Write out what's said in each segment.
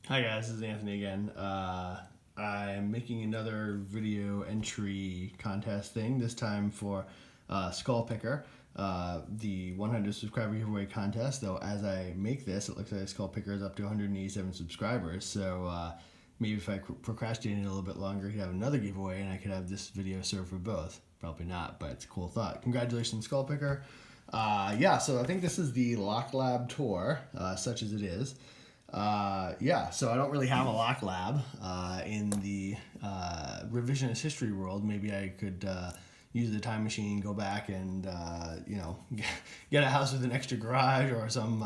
Hi guys, this is Anthony again. I'm making another video entry contest thing, this time for Skull Picker, the 100 subscriber giveaway contest. Though as I make this, it looks like Skull Picker is up to 187 subscribers, so maybe if I procrastinated a little bit longer, he'd have another giveaway and I could have this video serve for both. Probably not, but it's a cool thought. Congratulations, Skull Picker. Yeah, so I think this is the Lock Lab tour, such as it is. Yeah, so I don't really have a lock lab in the revisionist history world. Maybe I could use the time machine, go back and, get a house with an extra garage or some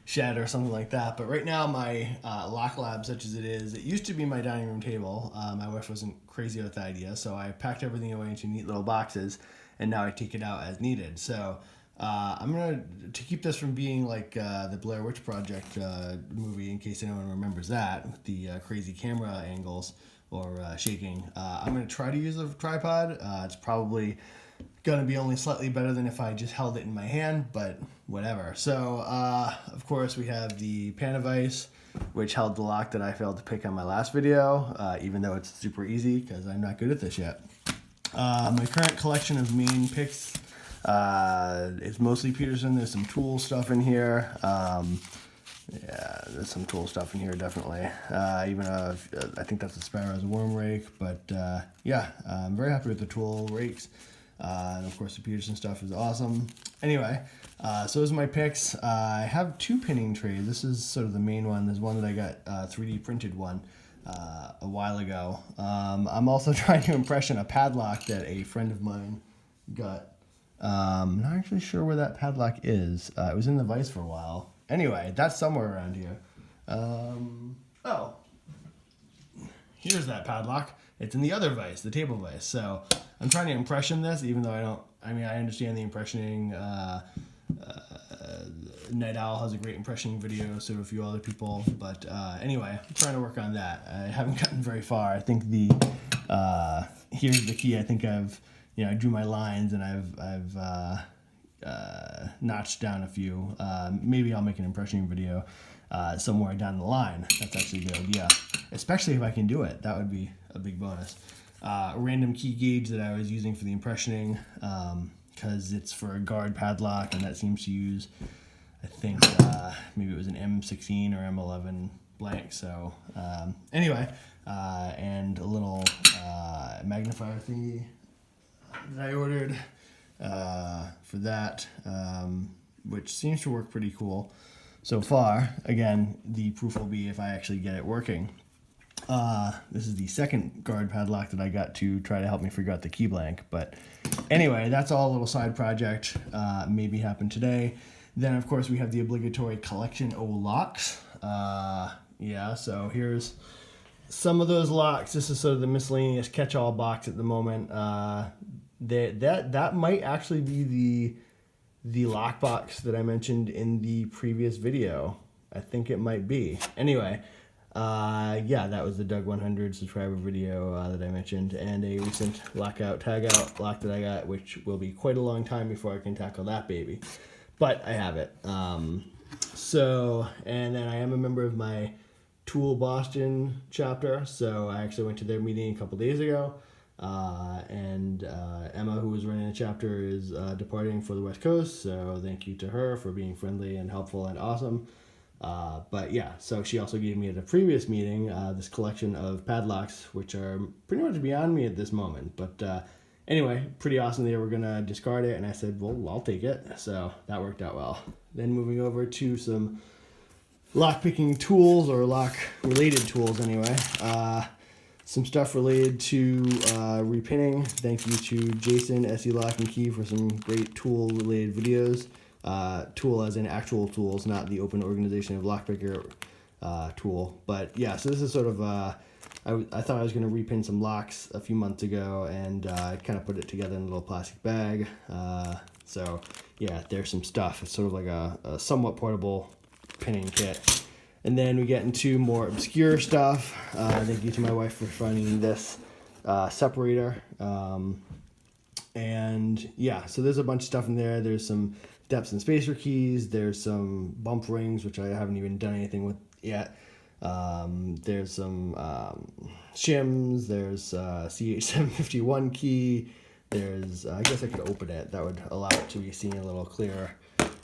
shed or something like that. But right now, my lock lab, such as it is, it used to be my dining room table. My wife wasn't crazy with the idea, so I packed everything away into neat little boxes, and now I take it out as needed. So I'm gonna, to keep this from being like the Blair Witch Project movie, in case anyone remembers that, with the crazy camera angles or shaking. I'm gonna try to use a tripod. It's probably gonna be only slightly better than if I just held it in my hand, but whatever. So of course we have the pan of ice, which held the lock that I failed to pick on my last video, even though it's super easy because I'm not good at this yet. My current collection of main picks. It's mostly Peterson. There's some tool stuff in here. Yeah, there's some tool stuff in here, definitely. Even I think that's a Sparrow's worm rake, but yeah, I'm very happy with the tool rakes. And of course, the Peterson stuff is awesome. Anyway, so those are my picks. I have two pinning trays. This is sort of the main one. There's one that I got 3D printed one a while ago. I'm also trying to impression a padlock that a friend of mine got. Not actually sure where that padlock is. It was in the vise for a while. Anyway, that's somewhere around here. Oh, here's that padlock. It's in the other vise, the table vise. So I'm trying to impression this, even though I understand the impressioning. Night Owl has a great impressioning video, so do a few other people. But anyway, I'm trying to work on that. I haven't gotten very far. I think here's the key. I think I drew my lines and I've notched down a few. Maybe I'll make an impressioning video somewhere down the line. That's actually a good idea, especially if I can do it. That would be a big bonus. A random key gauge that I was using for the impressioning, because it's for a guard padlock, and that seems to use, I think, maybe it was an M16 or M11 blank. So anyway, and a little magnifier thingy that I ordered for that, which seems to work pretty cool so far. Again, the proof will be if I actually get it working. This is the second guard padlock that I got to try to help me figure out the key blank. But anyway, that's all a little side project. Maybe happen today. Then, of course, we have the obligatory collection of locks. Yeah, so here's some of those locks. This is sort of the miscellaneous catch-all box at the moment. That might actually be the lock box that I mentioned in the previous video. I think it might be. Anyway, yeah, that was the Doug 100 subscriber video that I mentioned, and a recent lockout tagout lock that I got, which will be quite a long time before I can tackle that baby. But I have it. So, and then I am a member of my Tool Boston chapter, so I actually went to their meeting a couple days ago. And Emma, who was running the chapter, is departing for the West Coast, so thank you to her for being friendly and helpful and awesome. But yeah, so she also gave me at a previous meeting this collection of padlocks, which are pretty much beyond me at this moment. But anyway, pretty awesome. They were going to discard it, and I said, well, I'll take it. So that worked out well. Then moving over to some lock-picking tools, or lock-related tools anyway. Some stuff related to repinning. Thank you to Jason, SE Lock and Key, for some great tool-related videos. Tool as in actual tools, not the open organization of lockpicker tool. But yeah, so this is sort of, I thought I was going to repin some locks a few months ago, and I kind of put it together in a little plastic bag. So yeah, there's some stuff. It's sort of like a somewhat portable pinning kit. And then we get into more obscure stuff. Thank you to my wife for finding this separator. And yeah, so there's a bunch of stuff in there. There's some depths and spacer keys. There's some bump rings, which I haven't even done anything with yet. There's some shims. There's CH751 key. There's I guess I could open it. That would allow it to be seen a little clearer.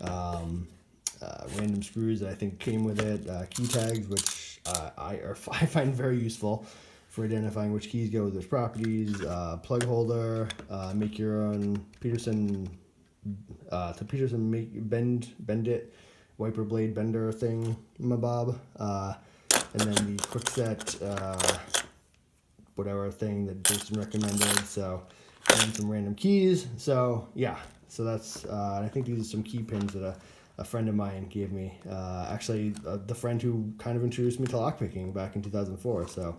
Random screws that I think came with it. Key tags, which I find very useful for identifying which keys go with which properties. Plug holder. Make your own Peterson. To Peterson bend it. Wiper blade bender thing, mabob. And then the Kwikset, whatever thing that Jason recommended. So, and some random keys. So, yeah. So that's, I think these are some key pins that a friend of mine gave me. Actually, the friend who kind of introduced me to lockpicking back in 2004. So,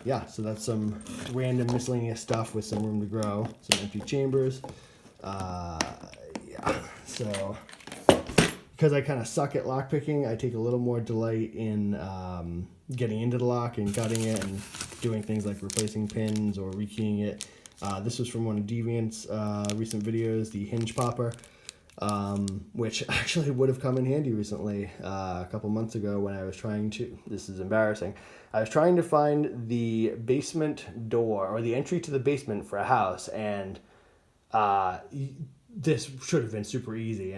yeah. So that's some random miscellaneous stuff with some room to grow. Some empty chambers. Yeah. So, because I kind of suck at lockpicking, I take a little more delight in getting into the lock and gutting it and doing things like replacing pins or rekeying it. This was from one of Deviant's recent videos, the hinge popper, which actually would have come in handy recently, a couple months ago when I was trying to, this is embarrassing, I was trying to find the basement door or the entry to the basement for a house, and this should have been super easy.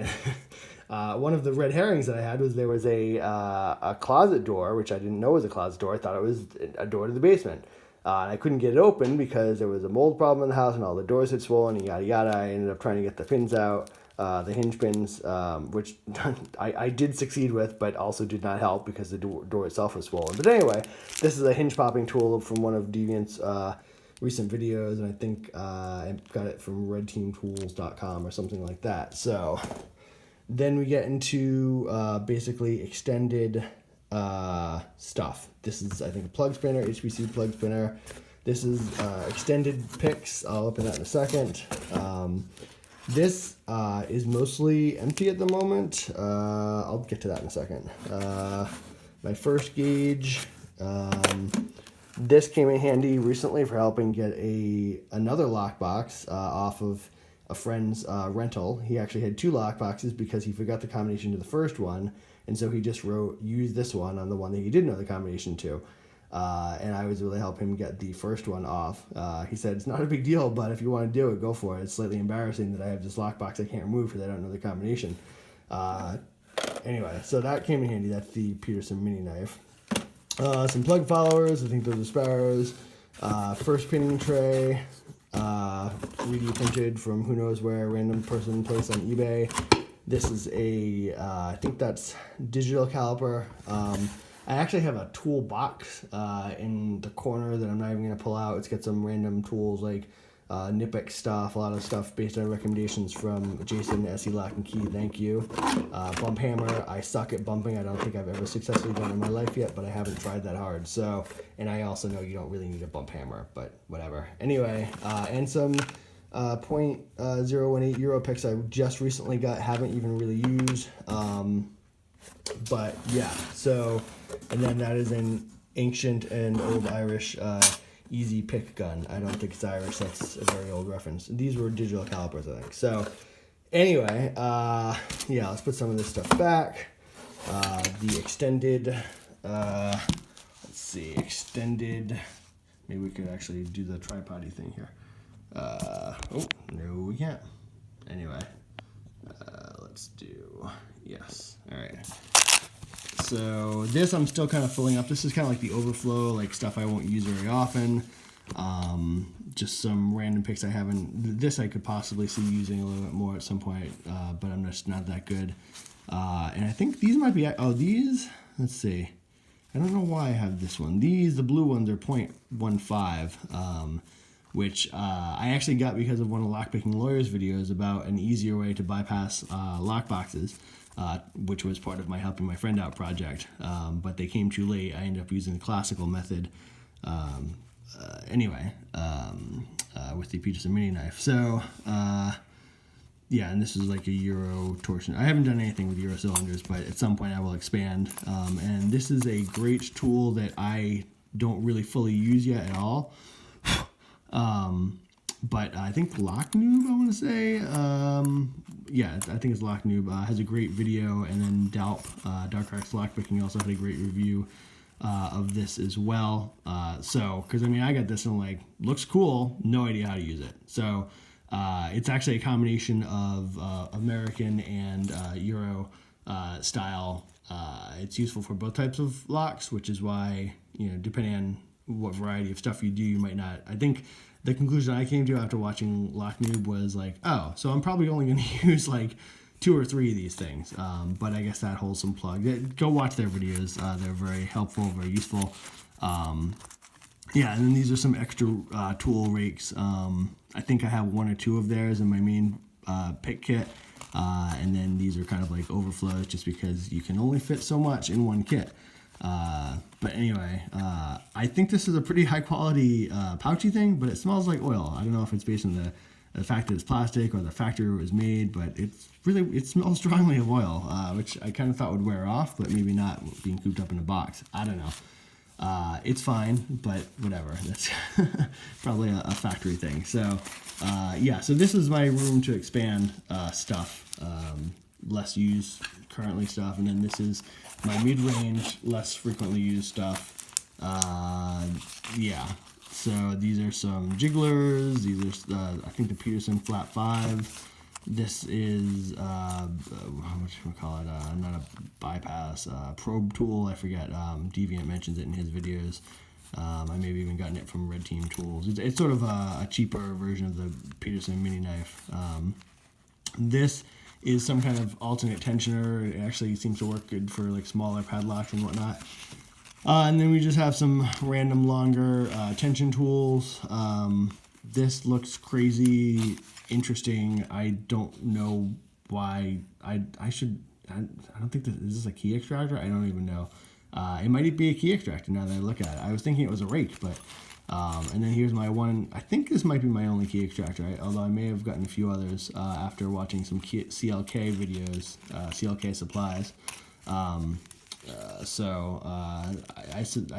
One of the red herrings that I had was there was a closet door, which I didn't know was a closet door. I thought it was a door to the basement. And I couldn't get it open because there was a mold problem in the house and all the doors had swollen and yada yada. I ended up trying to get the pins out, the hinge pins, which I did succeed with, but also did not help because the door itself was swollen. But anyway, this is a hinge popping tool from one of Deviant's recent videos, and I think I got it from redteamtools.com or something like that. So then we get into basically extended stuff. This is, I think, a plug spinner, HPC plug spinner. This is extended picks. I'll open that in a second. This is mostly empty at the moment. I'll get to that in a second. My first gauge. This came in handy recently for helping get another lockbox off of a friend's rental. He actually had two lockboxes because he forgot the combination to the first one, and so he just used this one on the one that he did know the combination to. And I was able to help him get the first one off. He said, it's not a big deal, but if you want to do it, go for it. It's slightly embarrassing that I have this lockbox I can't remove because I don't know the combination. Anyway, so that came in handy. That's the Peterson mini knife. Some plug followers. I think those are Sparrows. First pinning tray. 3D printed from who knows where, random person placed on eBay. This is I think that's digital caliper. I actually have a toolbox in the corner that I'm not even going to pull out. It's got some random tools like Knipex stuff, a lot of stuff based on recommendations from Jason, SE Lock and Key, thank you. Bump hammer, I suck at bumping. I don't think I've ever successfully done it in my life yet, but I haven't tried that hard. So, and I also know you don't really need a bump hammer, but whatever. Anyway, and some .018 Euro picks I just recently got, haven't even really used. But yeah, so, and then that is an ancient and old Irish easy pick gun. I don't think it's Irish, that's a very old reference. These were digital calipers, I think. So anyway, yeah, let's put some of this stuff back. The extended, let's see, extended, maybe we could actually do the tripod-y thing here. Oh, no we can't. Anyway, let's do, yes, all right. So this I'm still kind of filling up. This is kind of like the overflow, like stuff I won't use very often. Just some random picks I haven't. This I could possibly see using a little bit more at some point, but I'm just not that good. And I think these might be, oh, these, let's see. I don't know why I have this one. These, the blue ones are .15, which I actually got because of one of Lockpicking Lawyer's videos about an easier way to bypass lockboxes. Which was part of my helping my friend out project, but they came too late. I ended up using the classical method anyway, with the Peterson mini knife. So yeah, and this is like a Euro torsion. I haven't done anything with Euro cylinders, but at some point I will expand. And this is a great tool that I don't really fully use yet at all. But I think Locknoob, I want to say, yeah, I think it's Locknoob, has a great video, and then Dalp, Dark Arts Lockpicking also had a great review of this as well. Because I mean, I got this and like, looks cool, no idea how to use it. So it's actually a combination of American and Euro style. It's useful for both types of locks, which is why, depending on what variety of stuff you do, you might not. I think the conclusion I came to after watching Lock Noob was like, oh, so I'm probably only going to use like 2 or 3 of these things. But I guess that holds some plug. Go watch their videos. They're very helpful, very useful. Yeah, and then these are some extra tool rakes. I think I have 1 or 2 of theirs in my main pick kit. And then these are kind of like overflows just because you can only fit so much in one kit. But anyway, I think this is a pretty high quality pouchy thing, but it smells like oil. I don't know if it's based on the fact that it's plastic or the factory it was made, but it smells strongly of oil, which I kind of thought would wear off, but maybe not being cooped up in a box. I don't know. It's fine, but whatever. That's probably a factory thing. So yeah, so this is my room to expand stuff, less used currently stuff, and then this is my mid-range, less frequently used stuff. Yeah, so these are some jigglers. These are I think the Peterson Flat 5. This is what should we call it? Not a bypass, probe tool. I forget. Deviant mentions it in his videos. I may have even gotten it from Red Team Tools. It's sort of a cheaper version of the Peterson mini knife. This is some kind of alternate tensioner. It actually seems to work good for like smaller padlocks and whatnot. And then we just have some random longer tension tools. This looks crazy interesting. I don't know why. I don't think is this a key extractor? I don't even know. It might be a key extractor now that I look at it. I was thinking it was a rake, but and then here's my one. I think this might be my only key extractor, although I may have gotten a few others after watching some CLK videos, CLK supplies. I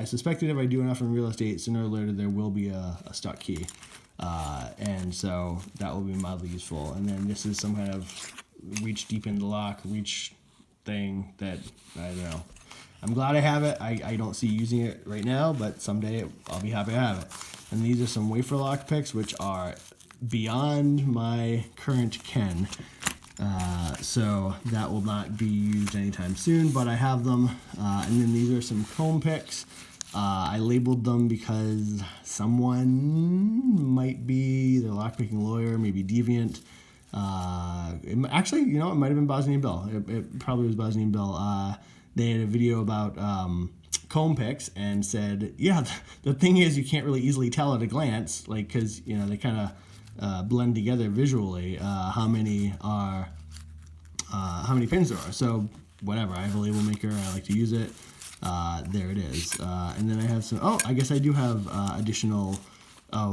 suspected if I do enough in real estate, sooner or later there will be a stuck key, and so that will be mildly useful. And then this is some kind of reach deep in the lock, reach thing that I don't know. I'm glad I have it. I don't see using it right now, but someday I'll be happy to have it. And these are some wafer lock picks, which are beyond my current ken. So that will not be used anytime soon, but I have them. And then these are some comb picks. I labeled them because someone might be the lockpicking lawyer, maybe Deviant. Actually, it might have been Bosnian Bill. It probably was Bosnian Bill. They had a video about comb picks and said, yeah, the thing is you can't really easily tell at a glance, like, because, they kind of blend together visually, how many pins there are. So whatever, I have a label maker, I like to use it. There it is. And then I have some, I guess I do have additional,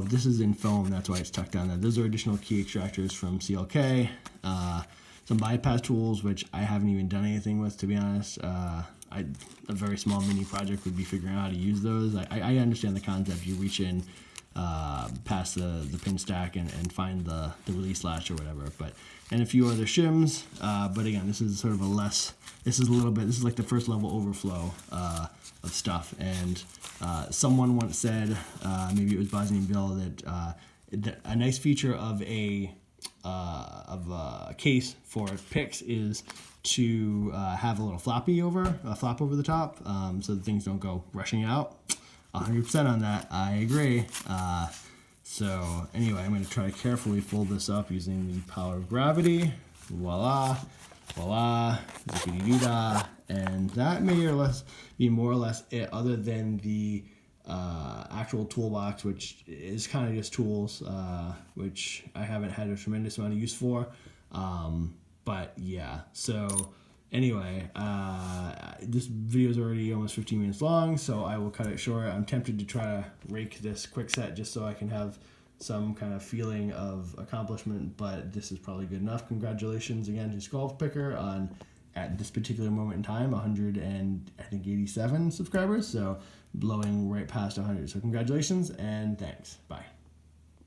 this is in foam, that's why it's tucked down there. Those are additional key extractors from CLK. Some bypass tools, which I haven't even done anything with, to be honest. A very small mini project would be figuring out how to use those. I understand the concept. You reach in past the pin stack and find the release latch or whatever. And a few other shims. But again, this is sort of this is like the first level overflow of stuff. And someone once said, maybe it was Bosnian Bill, that a nice feature of a case for picks is to have a little flap over the top, so that things don't go rushing out. 100% on that. I agree. So anyway, I'm going to try to carefully fold this up using the power of gravity. Voila, voila, zippity-doo-dah. And that may or less be more or less it, other than the actual toolbox, which is kind of just tools, which I haven't had a tremendous amount of use for. But yeah, so anyway, this video is already almost 15 minutes long, so I will cut it short. I'm tempted to try to rake this quick set just so I can have some kind of feeling of accomplishment, but this is probably good enough. Congratulations again to Skull Picker on, at this particular moment in time, 187 subscribers, so blowing right past 100. So congratulations and thanks. Bye.